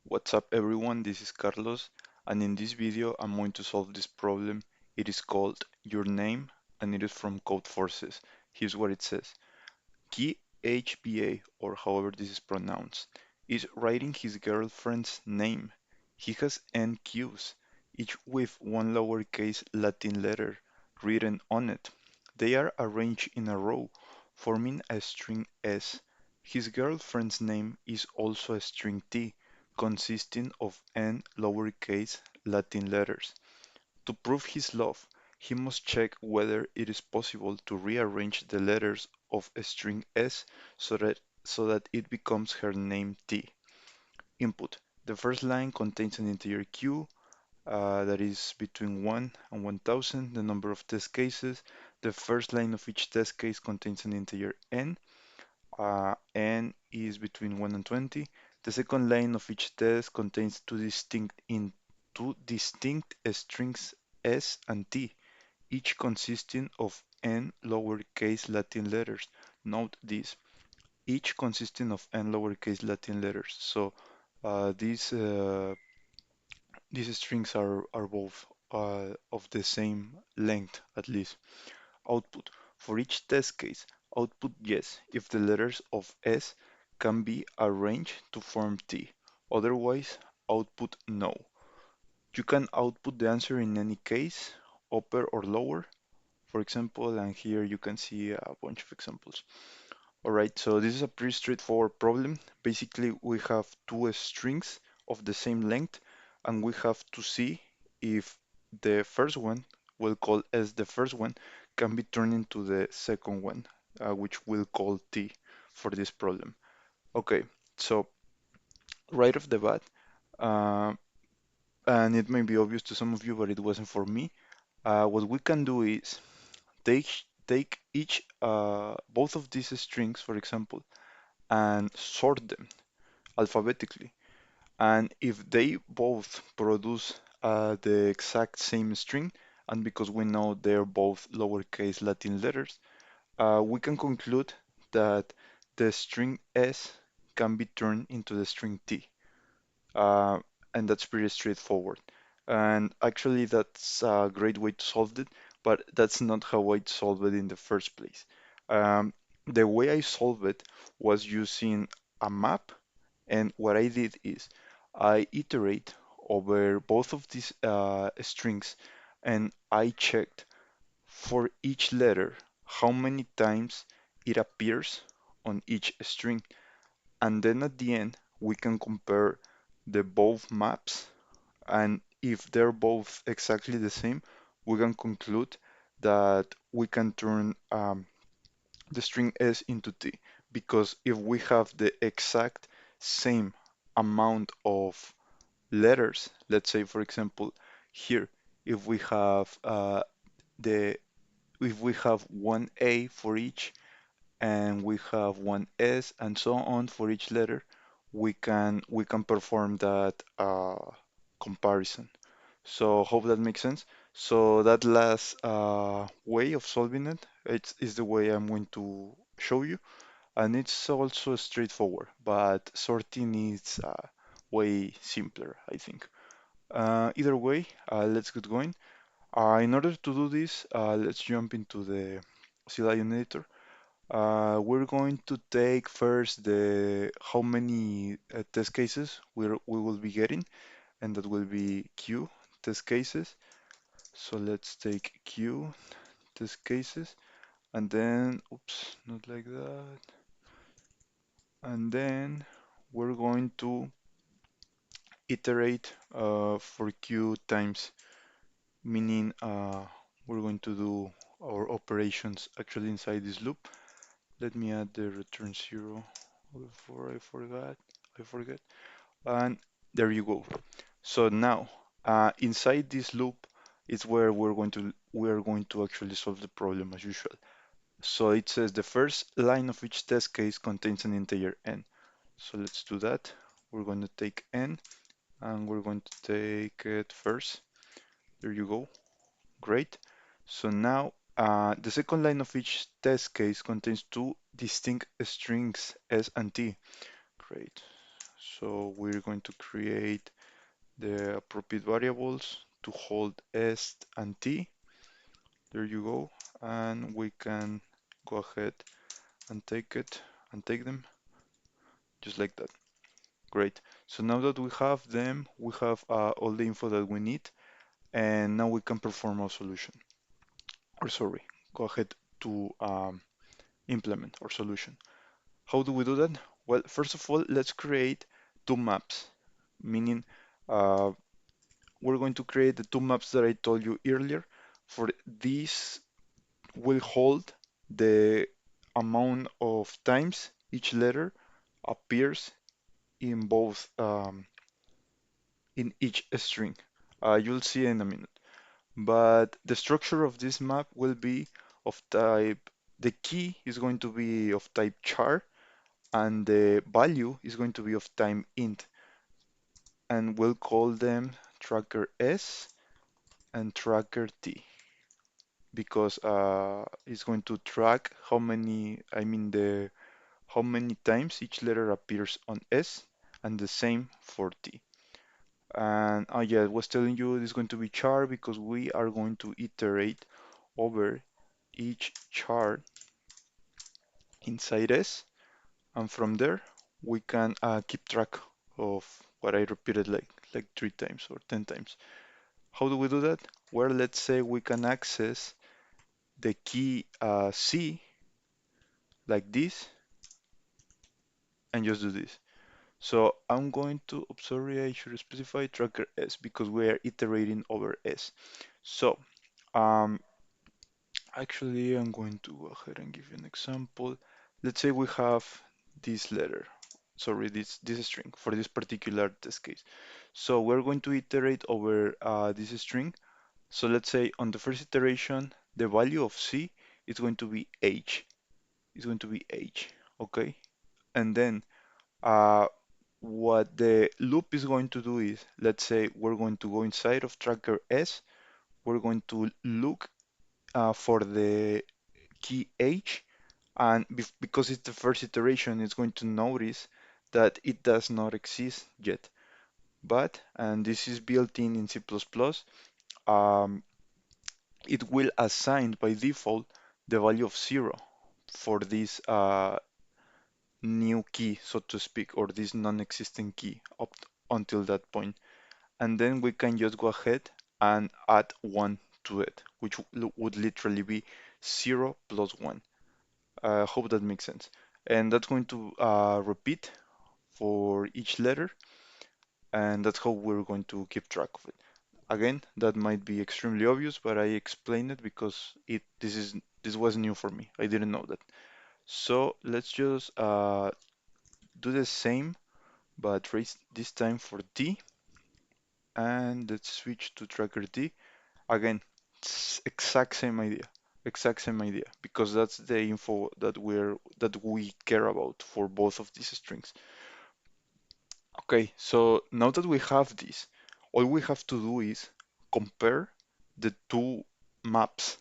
What's up everyone, this is Carlos, and in this video I'm going to solve this problem. It is called Your Name and it is from Codeforces. Here's what it says. Key HBA, or however this is pronounced, is writing his girlfriend's name. He has N Qs, each with one lowercase Latin letter written on it. They are arranged in a row, forming a string S. His girlfriend's name is also a string T, consisting of N lowercase Latin letters. To prove his love, he must check whether it is possible to rearrange the letters of a string S so that it becomes her name T. Input. The first line contains an integer Q that is between 1 and 1000, the number of test cases. The first line of each test case contains an integer N. N is between 1 and 20. The second line of each test contains two distinct strings S and T, each consisting of n lowercase Latin letters. Note this, each consisting of n lowercase Latin letters. So uh, these uh, these strings are both of the same length at least. Output. For each test case, output yes if the letters of S can be arranged to form T. Otherwise, output no. You can output the answer in any case, upper or lower, for example, and here you can see a bunch of examples. All right, so this is a pretty straightforward problem. Basically, we have two strings of the same length, and we have to see if the first one, we'll call S the first one, can be turned into the second one, which we'll call T for this problem. Okay, so right off the bat, uh, and it may be obvious to some of you, but it wasn't for me. What we can do is take each both of these strings, for example, and sort them alphabetically. And if they both produce the exact same string, and because we know they're both lowercase Latin letters, we can conclude that the string S can be turned into the string T. Uh, and that's pretty straightforward. And actually, that's a great way to solve it, but that's not how I solved it in the first place. The way I solved it was using a map, and what I did is I iterate over both of these strings, and I checked for each letter how many times it appears on each string. And then at the end, we can compare the both maps, and if they're both exactly the same, we can conclude that we can turn the string S into T. Because if we have the exact same amount of letters, let's say for example here, if we have the if we have one A for each and we have one S and so on for each letter, we can perform that comparison. So hope that makes sense. So that last way of solving it, is the way I'm going to show you, and it's also straightforward, but sorting is way simpler, I think. Either way, let's get going. In order to do this, let's jump into the CLion editor. We're going to take first the how many test cases we will be getting, and that will be Q test cases. So let's take Q test cases, and then, oops, not like that. And then we're going to iterate for Q times, meaning we're going to do our operations actually inside this loop. Let me add the return zero before I forget. And there you go. So now, inside this loop is where we are going to actually solve the problem as usual. So it says the first line of each test case contains an integer n. So let's do that. We're going to take n and we're going to take it first. There you go. Great. So now the second line of each test case contains two distinct strings S and T. Great. So we're going to create the appropriate variables to hold s and t. There you go. And we can go ahead and take them just like that. Great. So now that we have them, we have all the info that we need, and now we can perform our solution. Or sorry, go ahead to implement our solution. How do we do that? Well, first of all, let's create two maps, meaning uh, we're going to create the two maps that I told you earlier. For this will hold the amount of times each letter appears in both in each string. You'll see in a minute. But the structure of this map will be of type, the key is going to be of type char, and the value is going to be of type int. And we'll call them tracker S and tracker T because it's going to track how many, I mean the how many times each letter appears on S, and the same for T. And oh yeah, I was telling you this is going to be char because we are going to iterate over each char inside S, and from there we can keep track of what I repeated like 3 times or 10 times. How do we do that? Well, let's say we can access the key C like this and just do this. So I'm going to, oops, sorry, I should specify tracker S because we are iterating over S. So um, actually, I'm going to go ahead and give you an example. Let's say we have this letter, sorry, this string for this particular test case. So we're going to iterate over this string. So let's say on the first iteration, the value of C is going to be H. It's going to be H, okay? And then uh, what the loop is going to do is, let's say we're going to go inside of tracker S, we're going to look for the key H, and because it's the first iteration, it's going to notice that it does not exist yet. But, and this is built in C++, um, it will assign by default the value of 0 for this new key, so to speak, or this non-existent key up until that point. And then we can just go ahead and add 1 to it, which would literally be 0 plus 1. I hope that makes sense. And that's going to repeat for each letter, and that's how we're going to keep track of it. Again, that might be extremely obvious, but I explained it because this was new for me. I didn't know that. So let's just do the same, but raise this time for T, and let's switch to tracker T. Again, exact same idea, because that's the info that we care about for both of these strings. Okay, so now that we have this, all we have to do is compare the two maps,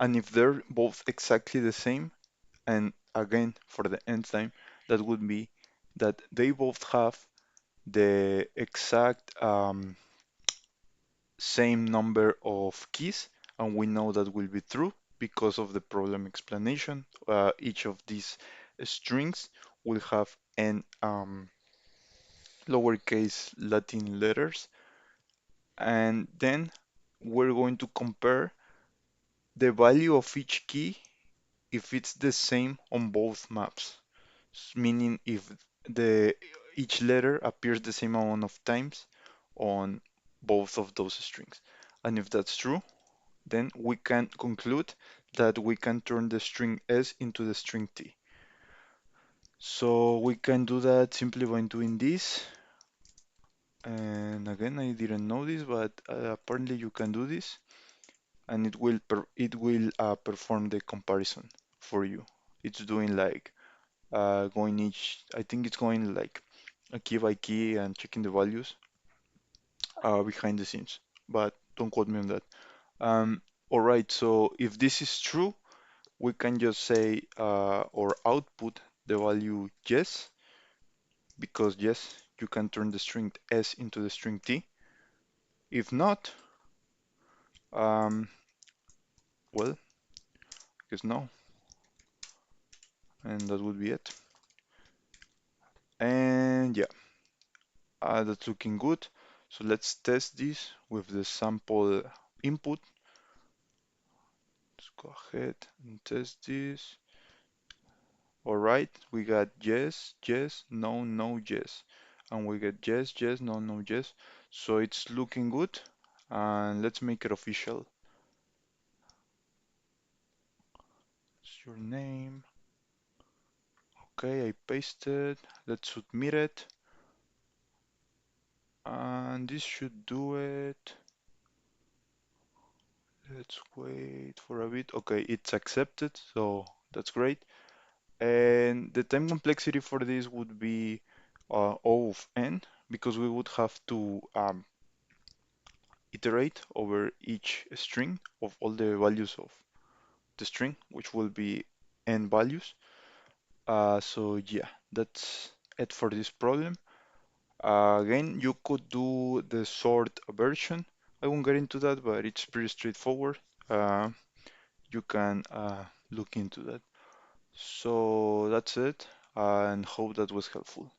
and if they're both exactly the same, and again for the end time, that would be that they both have the exact same number of keys, and we know that will be true because of the problem explanation. Each of these strings will have n lowercase Latin letters, and then we're going to compare the value of each key if it's the same on both maps, meaning if the each letter appears the same amount of times on both of those strings. And if that's true, then we can conclude that we can turn the string S into the string T. So we can do that simply by doing this. And again, I didn't know this, but apparently you can do this, and it will perform the comparison for you. It's doing like going each. I think it's going like a key by key and checking the values behind the scenes, but don't quote me on that. All right, so if this is true, we can just say or output the value yes, because yes, you can turn the string s into the string t. If not, um, well, I guess no, and that would be it. And yeah, that's looking good. So let's test this with the sample input. Let's go ahead and test this. All right, we got yes, yes, no, no, yes. And we get yes, yes, no, no, yes. So it's looking good. And let's make it official. It's your name. Okay, I pasted. Let's submit it. And this should do it. Let's wait for a bit. Okay, it's accepted, so that's great. And the time complexity for this would be O of n, because we would have to iterate over each string of all the values of the string, which will be n values. So yeah, that's it for this problem. Again, you could do the sort version. I won't get into that, but it's pretty straightforward. Uh, you can look into that. So that's it, and hope that was helpful.